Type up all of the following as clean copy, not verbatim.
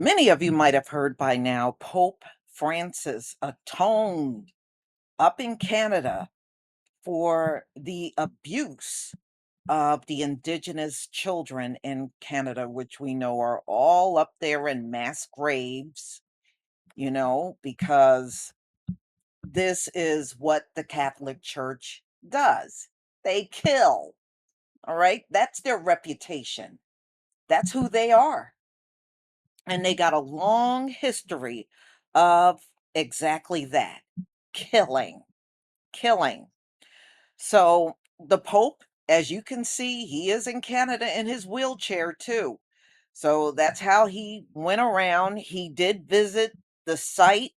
Many of you might have heard by now Pope Francis atoned up in Canada for the abuse of the Indigenous children in Canada, which we know are all up there in mass graves, because this is what the Catholic Church does. They kill, all right? That's their reputation. That's who they are. And they got a long history of exactly that, killing, killing. So the Pope, as you can see, he is in Canada in his wheelchair too. So that's how he went around. He did visit the site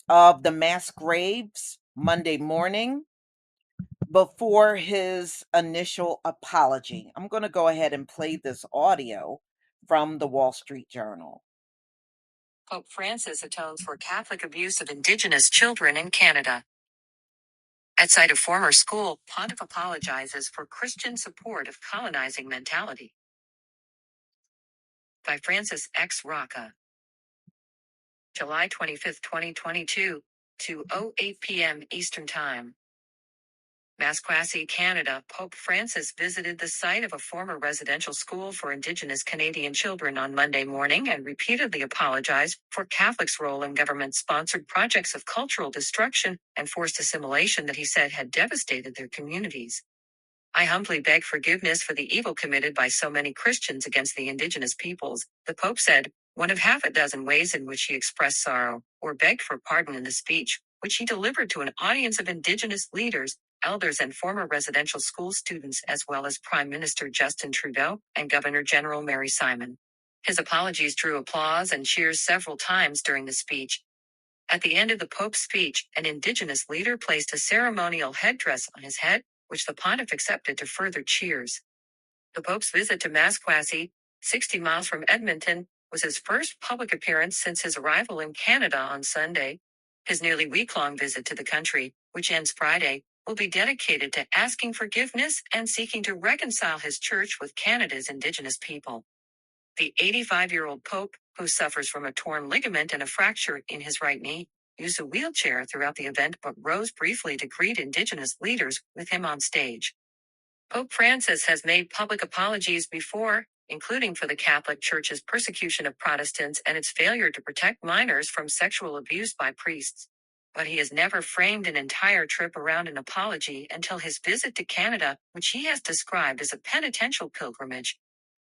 of the mass graves Monday morning before his initial apology. I'm going to go ahead and play this audio from the Wall Street Journal. Pope Francis atones for Catholic abuse of Indigenous children in Canada. At site of former school, Pontiff apologizes for Christian support of colonizing mentality. By Francis X. Rocca. July 25, 2022, 2:08 p.m. Eastern Time. Masquassy, Canada. Pope Francis visited the site of a former residential school for Indigenous Canadian children on Monday morning and repeatedly apologized for Catholics' role in government-sponsored projects of cultural destruction and forced assimilation that he said had devastated their communities. I humbly beg forgiveness for the evil committed by so many Christians against the Indigenous peoples, the Pope said, one of half a dozen ways in which he expressed sorrow or begged for pardon in the speech, which he delivered to an audience of Indigenous leaders, elders, and former residential school students, as well as Prime Minister Justin Trudeau and Governor General Mary Simon. His apologies drew applause and cheers several times during the speech. At the end of the Pope's speech, an Indigenous leader placed a ceremonial headdress on his head, which the pontiff accepted to further cheers. The Pope's visit to Masquassy, 60 miles from Edmonton, was his first public appearance since his arrival in Canada on Sunday. His nearly week-long visit to the country, which ends Friday, will be dedicated to asking forgiveness and seeking to reconcile his church with Canada's Indigenous people. The 85-year-old Pope, who suffers from a torn ligament and a fracture in his right knee, used a wheelchair throughout the event but rose briefly to greet Indigenous leaders with him on stage. Pope Francis has made public apologies before, including for the Catholic Church's persecution of Protestants and its failure to protect minors from sexual abuse by priests. But he has never framed an entire trip around an apology until his visit to Canada, which he has described as a penitential pilgrimage.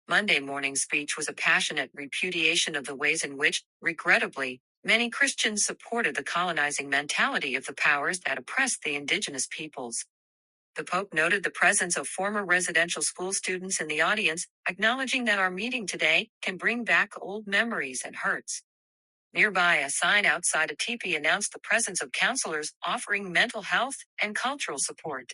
Monday morning's speech was a passionate repudiation of the ways in which, regrettably, many Christians supported the colonizing mentality of the powers that oppressed the Indigenous peoples. The Pope noted the presence of former residential school students in the audience, acknowledging that our meeting today can bring back old memories and hurts. Nearby, a sign outside a teepee announced the presence of counselors offering mental health and cultural support.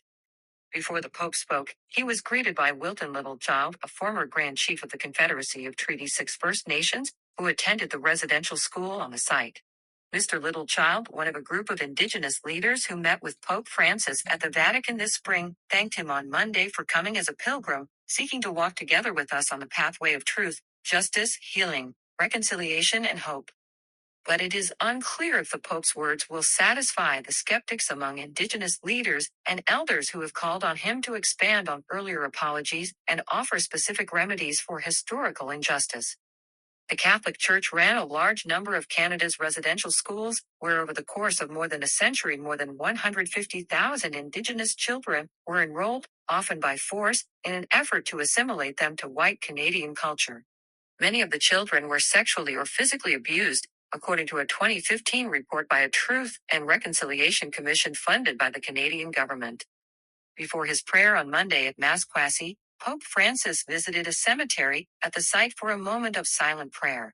Before the Pope spoke, he was greeted by Wilton Littlechild, a former Grand Chief of the Confederacy of Treaty 6 First Nations, who attended the residential school on the site. Mr. Littlechild, one of a group of Indigenous leaders who met with Pope Francis at the Vatican this spring, thanked him on Monday for coming as a pilgrim, seeking to walk together with us on the pathway of truth, justice, healing, reconciliation, and hope. But it is unclear if the Pope's words will satisfy the skeptics among Indigenous leaders and elders who have called on him to expand on earlier apologies and offer specific remedies for historical injustice. The Catholic Church ran a large number of Canada's residential schools, where over the course of more than a century more than 150,000 Indigenous children were enrolled, often by force, in an effort to assimilate them to white Canadian culture. Many of the children were sexually or physically abused, according to a 2015 report by a Truth and Reconciliation Commission funded by the Canadian government. Before his prayer on Monday at Masquassy, Pope Francis visited a cemetery at the site for a moment of silent prayer.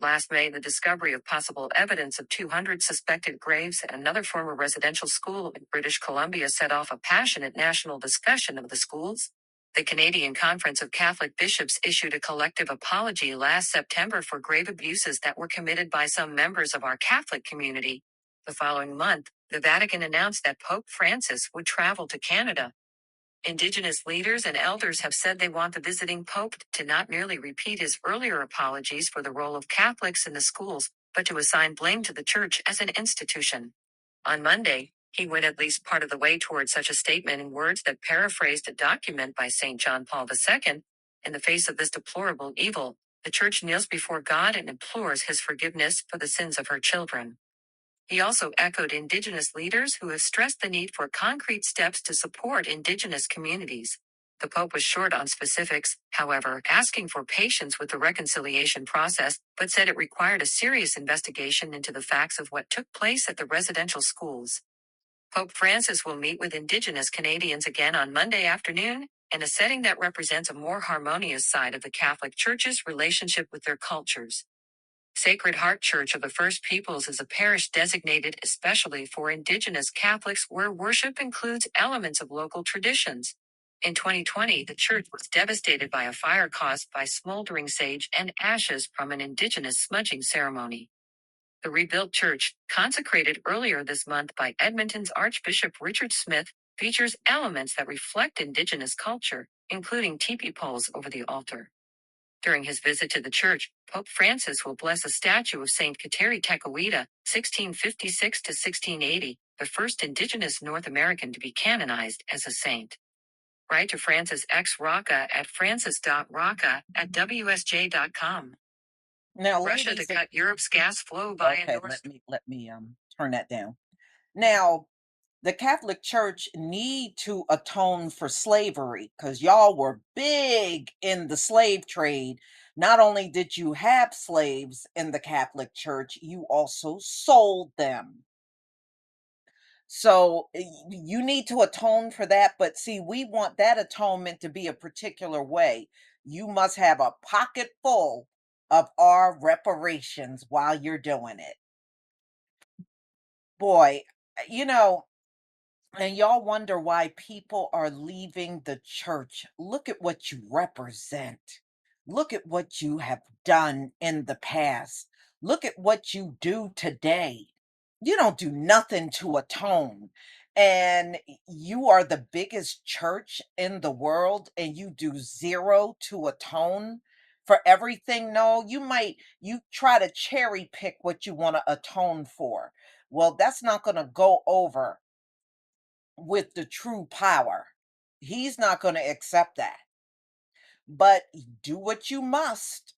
Last May, the discovery of possible evidence of 200 suspected graves at another former residential school in British Columbia set off a passionate national discussion of the schools. The Canadian Conference of Catholic Bishops issued a collective apology last September for grave abuses that were committed by some members of our Catholic community. The following month, the Vatican announced that Pope Francis would travel to Canada. Indigenous leaders and elders have said they want the visiting pope to not merely repeat his earlier apologies for the role of Catholics in the schools, but to assign blame to the church as an institution. On Monday, he went at least part of the way toward such a statement in words that paraphrased a document by St. John Paul II. In the face of this deplorable evil, the church kneels before God and implores his forgiveness for the sins of her children. He also echoed Indigenous leaders who have stressed the need for concrete steps to support Indigenous communities. The Pope was short on specifics, however, asking for patience with the reconciliation process, but said it required a serious investigation into the facts of what took place at the residential schools. Pope Francis will meet with Indigenous Canadians again on Monday afternoon, in a setting that represents a more harmonious side of the Catholic Church's relationship with their cultures. Sacred Heart Church of the First Peoples is a parish designated especially for Indigenous Catholics where worship includes elements of local traditions. In 2020, the church was devastated by a fire caused by smoldering sage and ashes from an Indigenous smudging ceremony. The rebuilt church, consecrated earlier this month by Edmonton's Archbishop Richard Smith, features elements that reflect Indigenous culture, including teepee poles over the altar. During his visit to the church, Pope Francis will bless a statue of Saint Kateri Tekakwitha, 1656 to 1680, the first Indigenous North American to be canonized as a saint. Write to Francis X. Rocca at francis.rocca@wsj.com. Now, Russia to ladies, cut Europe's gas flow via okay, Nord Stream. let me turn that down. Now, the Catholic Church need to atone for slavery because y'all were big in the slave trade. Not only did you have slaves in the Catholic Church, you also sold them. So you need to atone for that. But see, we want that atonement to be a particular way. You must have a pocket full of our reparations while you're doing it. Boy, you know, and y'all wonder why people are leaving the church. Look at what you represent. Look at what you have done in the past. Look at what you do today. You don't do nothing to atone. And you are the biggest church in the world and you do zero to atone for everything. No, you try to cherry pick what you want to atone for. Well, that's not going to go over with the true power. He's not going to accept that. But do what you must.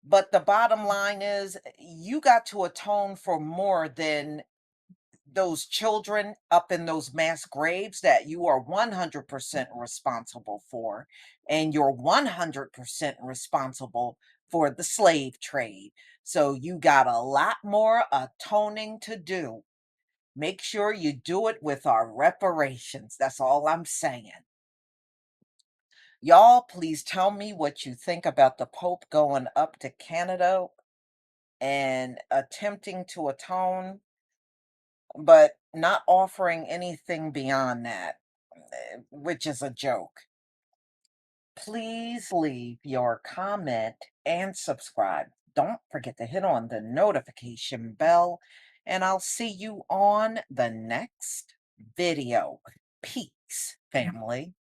But the bottom line is, you got to atone for more than those children up in those mass graves that you are 100% responsible for. And you're 100% responsible for the slave trade. So you got a lot more atoning to do. Make sure you do it with our reparations. That's all I'm saying. Y'all, please tell me what you think about the Pope going up to Canada and attempting to atone, but not offering anything beyond that, which is a joke. Please leave your comment and subscribe. Don't forget to hit on the notification bell, and I'll see you on the next video. Peace, family.